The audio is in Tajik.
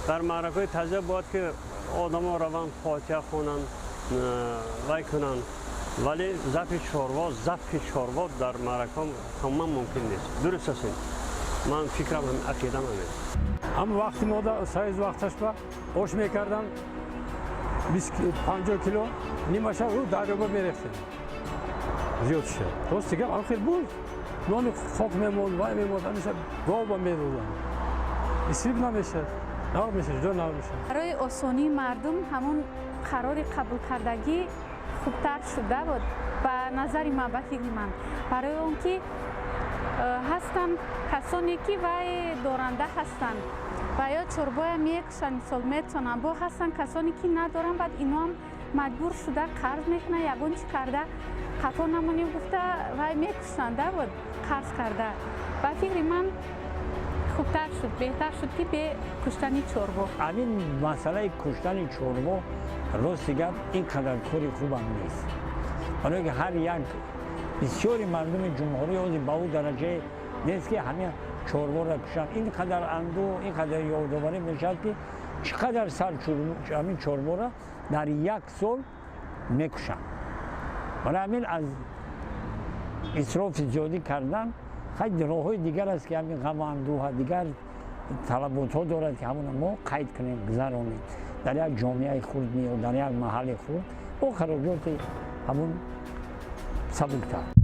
дар маъракаҳои таза бояд ки одамон раванд фотиҳа хонанд вай кунанд, вале зафи чорво дар маъракаҳо тамоман мумкин нест. дуруст аст. ман фикрам ақидам ҳамин. ҳам вақти модар сайз вақташба ош мекардан 50 кило нимаша рӯ дарёба мерехтем. зиёд шуд. Рост гап ахир буд. нони хок мемонд, вай мемонд, ҳамеша гова мерӯзан. исриф намешад. намешад, ҷо намешад. барои осонии мардум ҳамон қарори қабул кардагӣ хубтар шуда буд ба назари ман, ба фикри ман. барои он ки ҳастанд касоне ки вай доранда ҳастанд ва ё чорбоя мекушанд, мисол метонанд, бо ҳастанд касоне ки надоранд, баъд инҳоам маҷбур шуда қарз мекунанд, ягон чӣ карда хафо намонем гуфта вай мекушанда буд қарз карда. ба фикри ман хубтар шуд, беҳтар шуд ки бе куштани чорбо. ҳамин масъалаи куштани чорбо рости гап ин қадар кори хубам нест. барое ки ҳар як бисёри мардуми ҷумҳурӣ ҳозир ба ӯ дараҷае нест ки ҳамин чорборо кушанд. ин қадар андӯҳ, ин қадар ёдоварӣ мешавад ки чӣ қадар сар ҳамин чорборо дар як сол мекушанд. барои ҳамин аз исрофи зиёдӣ кардан хеле роҳҳои дигар аст ки ҳамин ғаму андӯҳа дигар талаботҳо дорад ки ҳамона мо қайд кунем, гузаронем дар як ҷомеаи хурд ё дар як маҳалли хурд бо хароҷоти ҳамун сабуктар.